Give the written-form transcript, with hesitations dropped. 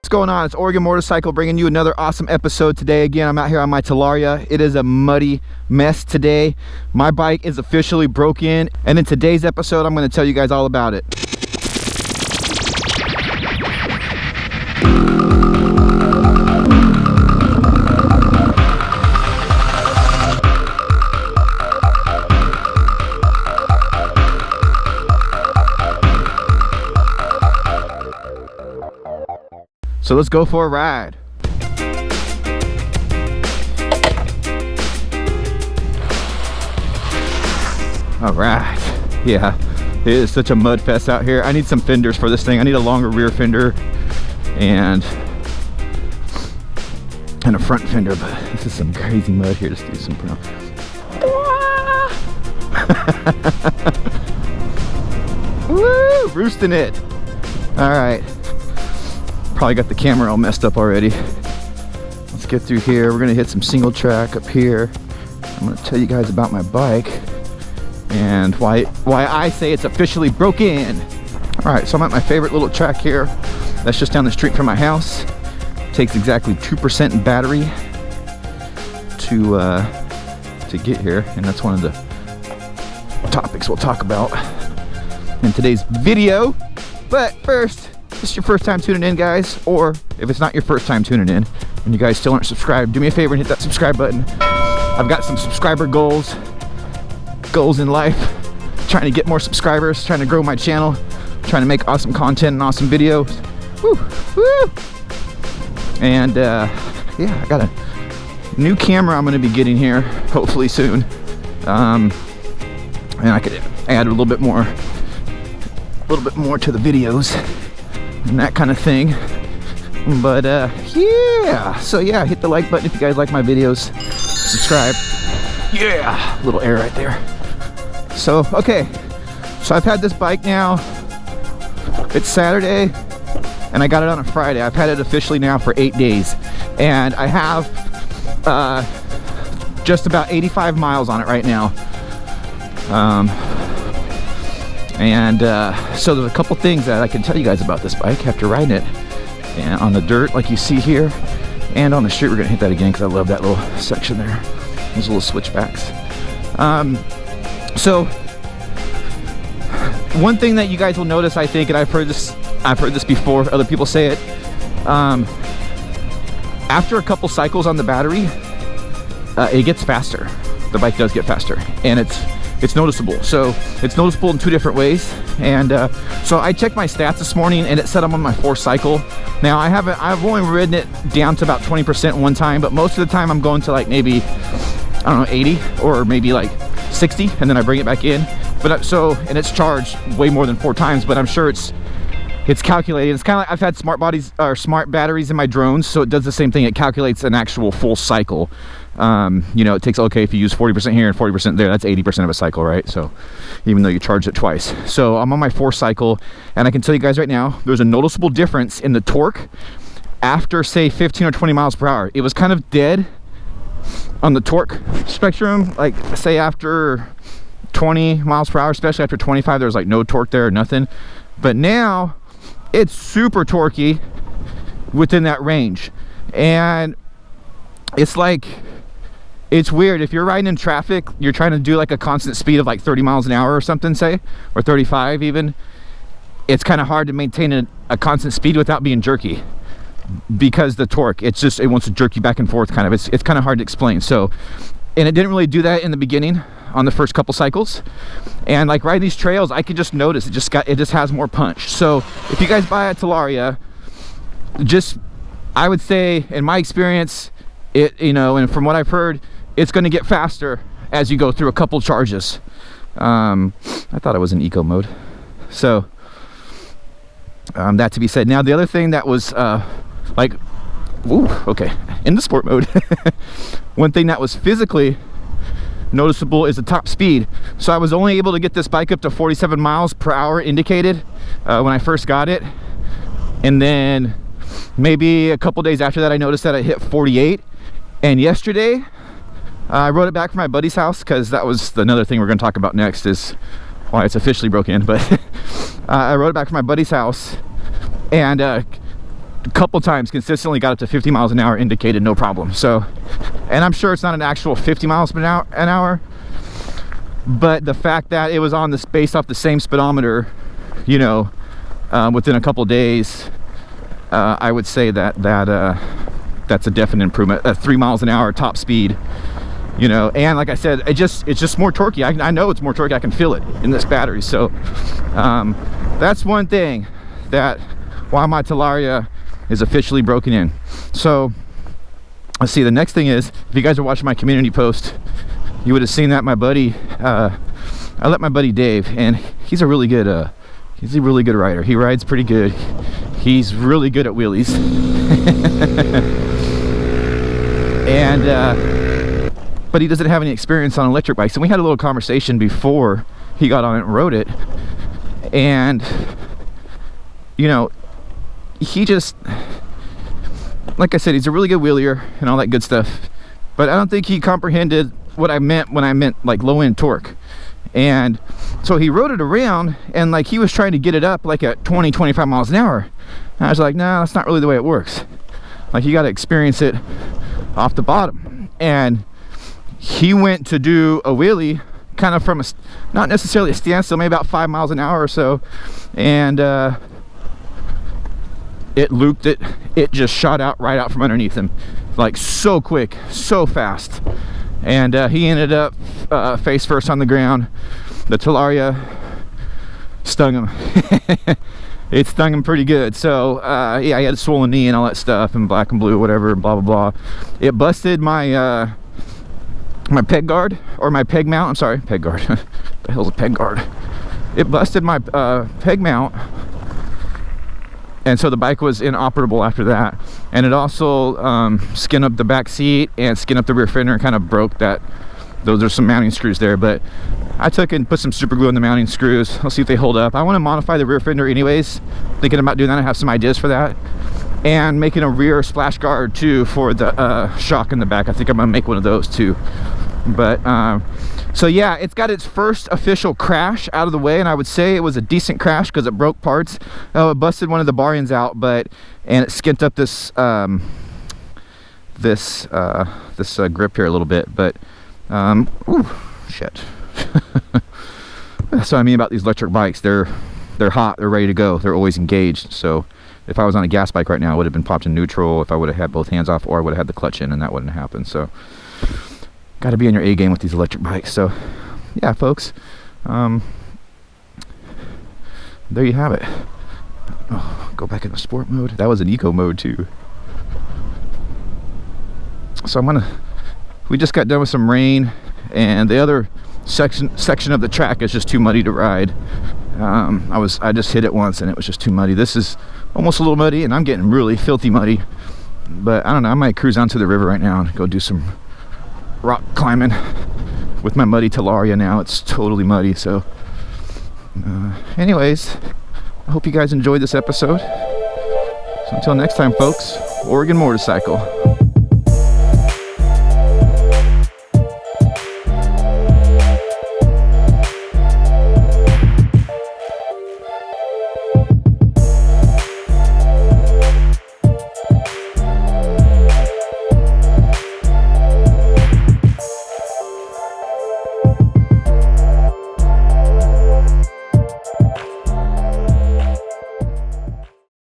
going on? It's Oregon Motorcycle bringing you another awesome episode today. Again, I'm out here on my Talaria. It is a muddy mess today. My bike is officially broken, and in today's episode I'm going to tell you guys all about it. So let's go for a ride. All right, yeah, it is such a mud fest out here. I need some fenders for this thing. I need a longer rear fender and a front fender, but this is some crazy mud here. Let's do some Woo, roosting it. All right. Probably got the camera all messed up already. Let's get through here. We're gonna hit some single track up here. I'm gonna tell you guys about my bike and why I say it's officially broken. All right, so I'm at my favorite little track here. That's just down the street from my house. Takes exactly 2% in battery to get here, and that's one of the topics we'll talk about in today's video. But first, if it's your first time tuning in, guys, or if it's not your first time tuning in and you guys still aren't subscribed, do me a favor and hit that subscribe button. I've got some subscriber goals in life, trying to get more subscribers, trying to grow my channel, trying to make awesome content and awesome videos. Woo, woo. And yeah, I got a new camera I'm going to be getting here hopefully soon, and I could add a little bit more to the videos and that kind of thing. But yeah, so yeah, hit the like button if you guys like my videos, subscribe. Yeah, a little air right there. So okay, so I've had this bike now, it's Saturday and I got it on a Friday. I've had it officially now for 8 days, and I have just about 85 miles on it right now. So there's a couple things that I can tell you guys about this bike after riding it, and on the dirt like you see here, and on the street. We're gonna hit that again because I love that little section there, those little switchbacks. So one thing that you guys will notice, I think, and I've heard this before, other people say it, after a couple cycles on the battery, it gets faster. The bike does get faster, and it's noticeable. So it's noticeable in two different ways. And so I checked my stats this morning, and it said I'm on my 4th cycle. Now I've only ridden it down to about 20% one time, but most of the time I'm going to like maybe, I don't know, 80 or maybe like 60, and then I bring it back in. But so, and it's charged way more than 4 times, but I'm sure it's calculated. It's kind of like I've had smart batteries in my drones, so it does the same thing. It calculates an actual full cycle. You know, it takes, okay, if you use 40% here and 40% there, that's 80% of a cycle, right? So even though you charge it twice. So I'm on my 4th cycle, and I can tell you guys right now, there's a noticeable difference in the torque after, say, 15 or 20 miles per hour. It was kind of dead on the torque spectrum, like say after 20 miles per hour, especially after 25, there's like no torque there or nothing. But now it's super torquey within that range, and it's like, it's weird. If you're riding in traffic, you're trying to do like a constant speed of like 30 miles an hour or something, say, or 35 even, it's kind of hard to maintain a constant speed without being jerky, because the torque, it wants to jerk you back and forth kind of. It's kind of hard to explain. So, and it didn't really do that in the beginning on the first couple cycles, and like riding these trails, I could just notice it just has more punch. So if you guys buy a Talaria, I would say, in my experience, you know, and from what I've heard, it's going to get faster as you go through a couple charges. I thought it was in eco mode. So that to be said. Now the other thing that was like, ooh, okay, in the sport mode, one thing that was physically noticeable is the top speed. So I was only able to get this bike up to 47 miles per hour indicated when I first got it, and then maybe a couple days after that I noticed that I hit 48. And yesterday I rode it back from my buddy's house, because that was another thing we're going to talk about next, is why it's officially broken. But I rode it back from my buddy's house, and a couple times consistently got up to 50 miles an hour indicated, no problem. So, and I'm sure it's not an actual 50 miles an hour, but the fact that it was on this based off the same speedometer, you know, within a couple days, I would say that that's a definite improvement. 3 miles an hour top speed, you know. And like I said, it's just more torquey. I know it's more torquey. I can feel it in this battery. So that's one thing that why my Talaria is officially broken in. So let's see, the next thing is, if you guys are watching my community post, you would have seen that my buddy, I let my buddy Dave, and he's a really good rider. He rides pretty good. He's really good at wheelies. And but he doesn't have any experience on electric bikes, and we had a little conversation before he got on it and rode it. And you know, he just, like I said, he's a really good wheelier and all that good stuff, but I don't think he comprehended what I meant when I meant like low end torque. And so he rode it around, and like he was trying to get it up like at 20-25 miles an hour, and I was like, nah, that's not really the way it works. Like, you got to experience it off the bottom. And he went to do a wheelie kind of from a, not necessarily a standstill, maybe about 5 miles an hour or so, and it looped it. It just shot out right out from underneath him, like so quick, so fast. And he ended up face first on the ground. The Talaria stung him. It stung him pretty good. So yeah, he had a swollen knee and all that stuff, and black and blue, whatever, blah blah blah. It busted my my peg guard, or my peg mount. I'm sorry, peg guard. The hell's a peg guard? It busted my peg mount, and so the bike was inoperable after that. And it also skinned up the back seat and skinned up the rear fender, and kind of broke that. Those are some mounting screws there, but I took and put some super glue on the mounting screws. I'll see if they hold up. I want to modify the rear fender anyways. Thinking about doing that. I have some ideas for that, and making a rear splash guard too for the shock in the back. I think I'm gonna make one of those too. But so yeah, it's got its first official crash out of the way, and I would say it was a decent crash because it broke parts. Oh, it busted one of the bar ends out, and it skint up this this grip here a little bit. But ooh, shit. That's what I mean about these electric bikes. They're hot, they're ready to go, they're always engaged. So if I was on a gas bike right now, I would have been popped in neutral if I would have had both hands off, or I would have had the clutch in, and that wouldn't happen. So got to be on your A game with these electric bikes. So yeah, folks, there you have it. Oh, go back into sport mode. That was an eco mode too. So we just got done with some rain, and the other section of the track is just too muddy to ride. I just hit it once and it was just too muddy. This is almost a little muddy, and I'm getting really filthy muddy, but I don't know, I might cruise onto the river right now and go do some rock climbing with my muddy Talaria. Now it's totally muddy. So anyways, I hope you guys enjoyed this episode. So until next time, folks, Oregon Motorcycle.